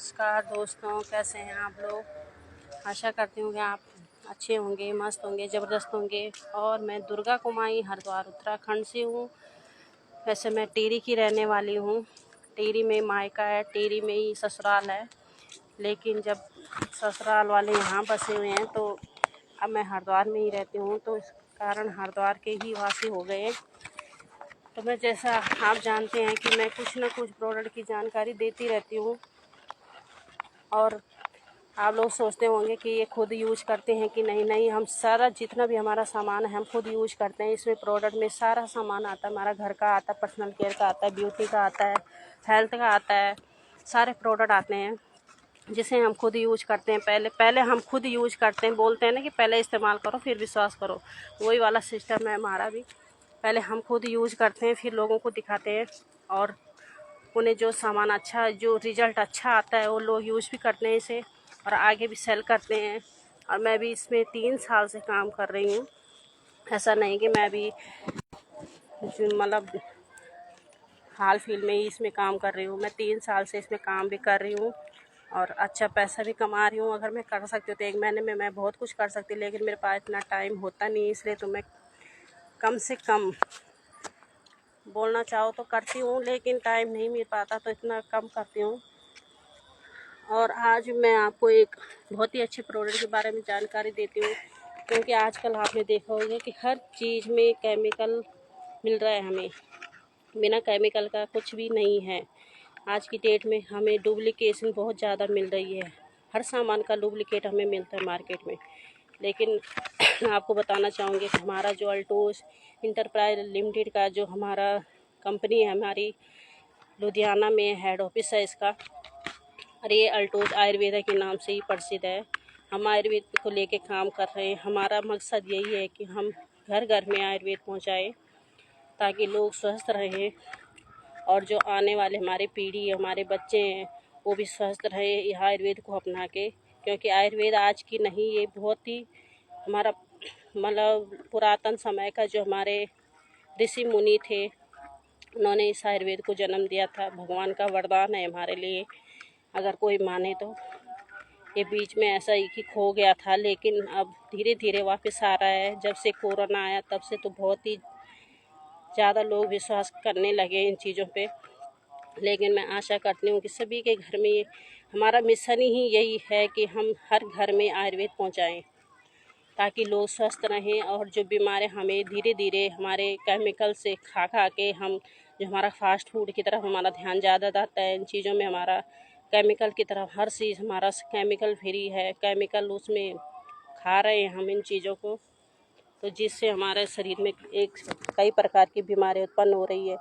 नमस्कार दोस्तों, कैसे हैं आप लोग। आशा करती हूँ कि आप अच्छे होंगे, मस्त होंगे, ज़बरदस्त होंगे। और मैं दुर्गा कुमारी हरिद्वार उत्तराखंड से हूँ। वैसे मैं टिहरी की रहने वाली हूँ। टिहरी में मायका है, टिहरी में ही ससुराल है। लेकिन जब ससुराल वाले यहाँ बसे हुए हैं तो अब मैं हरिद्वार में ही रहती हूँ, तो इस कारण हरिद्वार के ही वासी हो गए। तो मैं, जैसा आप जानते हैं कि मैं कुछ ना कुछ प्रोडक्ट की जानकारी देती रहती हूँ। और आप लोग सोचते होंगे कि ये खुद यूज करते हैं कि नहीं, हम सारा जितना भी हमारा सामान है हम खुद यूज करते हैं। इसमें प्रोडक्ट में सारा सामान आता है, हमारा घर का आता है, पर्सनल केयर का आता है, ब्यूटी का आता है, हेल्थ का आता है, सारे प्रोडक्ट आते हैं जिसे हम खुद यूज करते हैं। पहले हम खुद यूज करते हैं, बोलते हैं ना कि पहले इस्तेमाल करो फिर विश्वास करो। वही वाला सिस्टम है हमारा भी। पहले हम खुद यूज करते हैं, फिर लोगों को दिखाते हैं, और उन्हें जो सामान अच्छा, जो रिज़ल्ट अच्छा आता है वो लोग यूज भी करते हैं इसे, और आगे भी सेल करते हैं। और मैं भी इसमें 3 साल से काम कर रही हूँ। ऐसा नहीं कि मैं भी मतलब हाल फिल में ही इसमें काम कर रही हूँ। मैं 3 साल से इसमें काम भी कर रही हूँ और अच्छा पैसा भी कमा रही हूँ। अगर मैं कर सकती हूँ तो 1 महीने में मैं बहुत कुछ कर सकती, लेकिन मेरे पास इतना टाइम होता नहीं, इसलिए तो मैं कम से कम बोलना चाहो तो करती हूँ, लेकिन टाइम नहीं मिल पाता तो इतना कम करती हूँ। और आज मैं आपको एक बहुत ही अच्छे प्रोडक्ट के बारे में जानकारी देती हूँ, क्योंकि आजकल आपने देखा होगा कि हर चीज़ में केमिकल मिल रहा है हमें। बिना केमिकल का कुछ भी नहीं है। आज की डेट में हमें डुप्लीकेशन बहुत ज़्यादा मिल रही है। हर सामान का डुप्लीकेट हमें मिलता है मार्केट में। लेकिन आपको बताना चाहूँगी कि हमारा जो अल्टोस इंटरप्राइज लिमिटेड का जो हमारा कंपनी है, हमारी लुधियाना में हेड ऑफिस है इसका, और ये अल्टोस आयुर्वेदा के नाम से ही प्रसिद्ध है। हम आयुर्वेद को लेके काम कर रहे हैं। हमारा मकसद यही है कि हम घर घर में आयुर्वेद पहुंचाएं, ताकि लोग स्वस्थ रहें, और जो आने वाले हमारे पीढ़ी, हमारे बच्चे हैं, वो भी स्वस्थ रहे यह आयुर्वेद को अपना के। क्योंकि आयुर्वेद आज की नहीं, ये बहुत ही हमारा मतलब पुरातन समय का जो हमारे ऋषि मुनि थे, उन्होंने इस आयुर्वेद को जन्म दिया था। भगवान का वरदान है हमारे लिए, अगर कोई माने तो। ये बीच में ऐसा ही कि खो गया था, लेकिन अब धीरे धीरे वापस आ रहा है। जब से कोरोना आया तब से तो बहुत ही ज़्यादा लोग विश्वास करने लगे इन चीज़ों पे। लेकिन मैं आशा करती हूँ कि सभी के घर में, हमारा मिशन ही यही है कि हम हर घर में आयुर्वेद पहुँचाएँ, ताकि लोग स्वस्थ रहें। और जो बीमारी हमें धीरे धीरे हमारे केमिकल से खा के, हम जो हमारा फास्ट फूड की तरफ हमारा ध्यान ज़्यादा जाता है, इन चीज़ों में हमारा केमिकल की तरफ, हर चीज़ हमारा केमिकल फ्री है, केमिकल उसमें खा रहे हैं हम इन चीज़ों को, तो जिससे हमारे शरीर में कई प्रकार की बीमारी उत्पन्न हो रही है।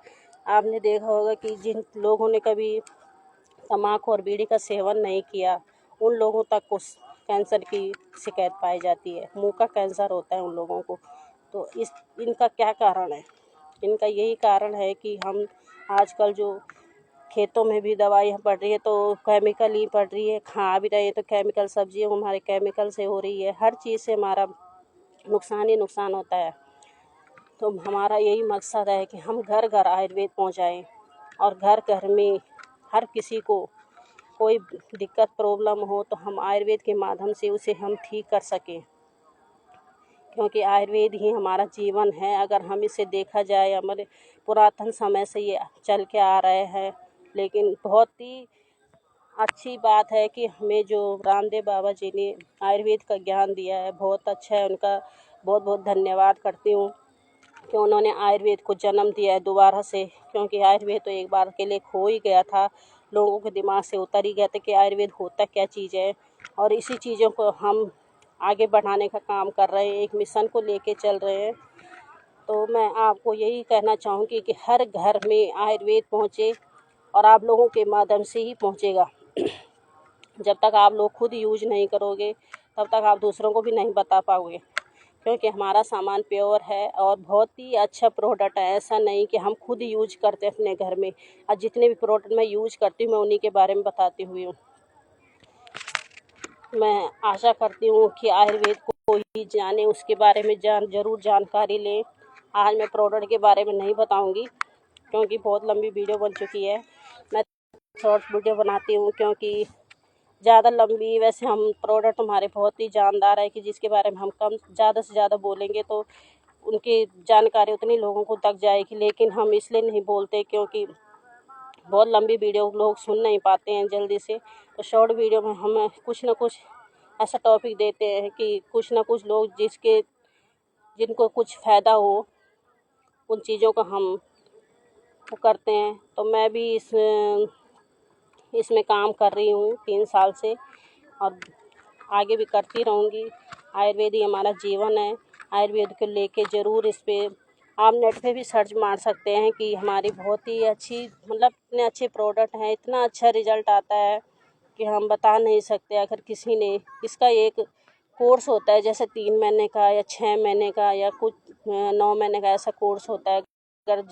आपने देखा होगा कि जिन लोगों ने कभी तम्बाकू और बीड़ी का सेवन नहीं किया, उन लोगों तक को कैंसर की शिकायत पाई जाती है। मुंह का कैंसर होता है उन लोगों को। तो इनका क्या कारण है? इनका यही कारण है कि हम आजकल जो खेतों में भी दवाइयाँ पड़ रही है तो केमिकल ही पड़ रही है, खा भी रहे हैं तो केमिकल, सब्जियों हमारे केमिकल से हो रही है। हर चीज़ से हमारा नुकसान ही नुकसान होता है। तो हमारा यही मकसद है कि हम घर घर आयुर्वेद पहुंचाएं, और घर घर में हर किसी को कोई दिक्कत प्रॉब्लम हो तो हम आयुर्वेद के माध्यम से उसे हम ठीक कर सकें। क्योंकि आयुर्वेद ही हमारा जीवन है। अगर हम इसे देखा जाए, हमारे पुरातन समय से ये चल के आ रहे हैं। लेकिन बहुत ही अच्छी बात है कि हमें जो रामदेव बाबा जी ने आयुर्वेद का ज्ञान दिया है, बहुत अच्छा है। उनका बहुत बहुत धन्यवाद करती हूँ कि उन्होंने आयुर्वेद को जन्म दिया है दोबारा से। क्योंकि आयुर्वेद तो एक बार के लिए खो ही गया था, लोगों के दिमाग से उतर ही गया था कि आयुर्वेद होता क्या चीज़ है। और इसी चीज़ों को हम आगे बढ़ाने का काम कर रहे हैं, एक मिशन को लेके चल रहे हैं। तो मैं आपको यही कहना चाहूँगी कि हर घर में आयुर्वेद पहुँचे, और आप लोगों के माध्यम से ही पहुँचेगा। जब तक आप लोग खुद यूज नहीं करोगे तब तक आप दूसरों को भी नहीं बता पाओगे। क्योंकि हमारा सामान प्योर है और बहुत ही अच्छा प्रोडक्ट है। ऐसा नहीं कि हम खुद यूज करते अपने घर में, और जितने भी प्रोडक्ट मैं यूज करती हूँ मैं उन्हीं के बारे में बताती हुई हूँ। मैं आशा करती हूँ कि आयुर्वेद को ही जाने, उसके बारे में ज़रूर जानकारी लें। आज मैं प्रोडक्ट के बारे में नहीं बताऊँगी क्योंकि बहुत लंबी वीडियो बन चुकी है। मैं शॉर्ट वीडियो बनाती हूँ क्योंकि ज़्यादा लंबी, वैसे हम प्रोडक्ट हमारे बहुत ही जानदार है कि जिसके बारे में हम कम ज़्यादा से ज़्यादा बोलेंगे तो उनकी जानकारी उतनी लोगों को तक जाएगी, लेकिन हम इसलिए नहीं बोलते क्योंकि बहुत लंबी वीडियो लोग सुन नहीं पाते हैं जल्दी से। तो शॉर्ट वीडियो में हम कुछ ना कुछ ऐसा टॉपिक देते हैं कि कुछ ना कुछ लोग जिनको कुछ फ़ायदा हो, उन चीज़ों का हम वो करते हैं। तो मैं भी इसमें काम कर रही हूँ 3 साल से और आगे भी करती रहूँगी। आयुर्वेद ही हमारा जीवन है। आयुर्वेद को लेके ज़रूर इस पे आप नेट पे भी सर्च मार सकते हैं कि हमारी बहुत ही अच्छी, मतलब इतने अच्छे प्रोडक्ट हैं, इतना अच्छा रिज़ल्ट आता है कि हम बता नहीं सकते। अगर किसी ने इसका एक कोर्स होता है, जैसे 3 महीने का या 6 महीने का या कुछ 9 महीने का ऐसा कोर्स होता है। अगर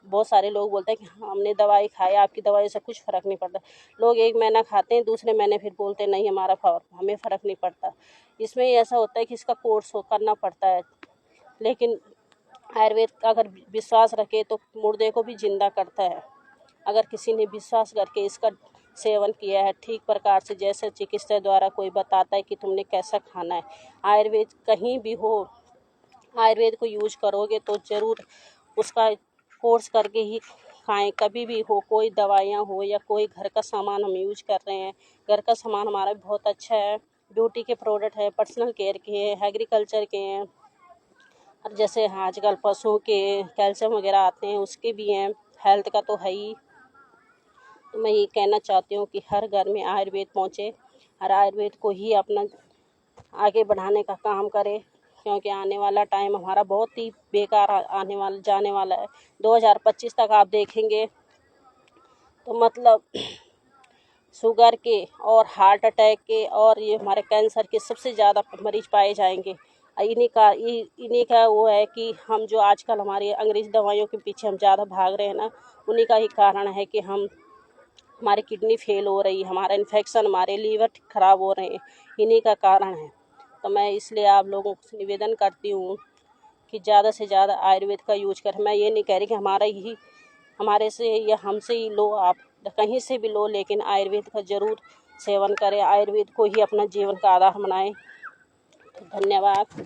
बहुत सारे लोग बोलते हैं कि हाँ, हमने दवाई खाई, आपकी दवाई से कुछ फ़र्क नहीं पड़ता। लोग 1 महीना खाते हैं, दूसरे महीने फिर बोलते हैं नहीं हमें फ़र्क नहीं पड़ता। इसमें ही ऐसा होता है कि इसका कोर्स करना पड़ता है। लेकिन आयुर्वेद का अगर विश्वास रखे तो मुर्दे को भी ज़िंदा करता है। अगर किसी ने विश्वास करके इसका सेवन किया है ठीक प्रकार से, जैसे चिकित्सा द्वारा कोई बताता है कि तुमने कैसा खाना है, आयुर्वेद कहीं भी हो, आयुर्वेद को यूज करोगे तो ज़रूर उसका कोर्स करके ही खाएं। कभी भी हो, कोई दवाइयाँ हो या कोई घर का सामान हम यूज कर रहे हैं, घर का सामान हमारा बहुत अच्छा है। ब्यूटी के प्रोडक्ट है, पर्सनल केयर के हैं, एग्रीकल्चर के हैं, और जैसे आजकल पशुओं के कैल्शियम वगैरह आते हैं उसके भी हैं, हेल्थ का तो है ही। तो मैं ये कहना चाहती हूँ कि हर घर में आयुर्वेद पहुँचे और आयुर्वेद को ही अपना आगे बढ़ाने का काम करे, क्योंकि आने वाला टाइम हमारा बहुत ही बेकार जाने वाला है। 2025 तक आप देखेंगे तो मतलब शुगर के और हार्ट अटैक के और ये हमारे कैंसर के सबसे ज़्यादा मरीज पाए जाएंगे। इन्हीं का वो है कि हम जो आजकल हमारी अंग्रेज़ी दवाइयों के पीछे हम ज़्यादा भाग रहे हैं ना, उन्हीं का ही कारण है कि हमारी किडनी फेल हो रही है, हमारा इन्फेक्शन, हमारे लीवर ख़राब हो रहे हैं, इन्हीं का कारण है। तो मैं इसलिए आप लोगों से निवेदन करती हूँ कि ज़्यादा से ज़्यादा आयुर्वेद का यूज करें। मैं ये नहीं कह रही कि हमारे से या हमसे ही लो, आप कहीं से भी लो, लेकिन आयुर्वेद का ज़रूर सेवन करें, आयुर्वेद को ही अपना जीवन का आधार बनाएं। धन्यवाद।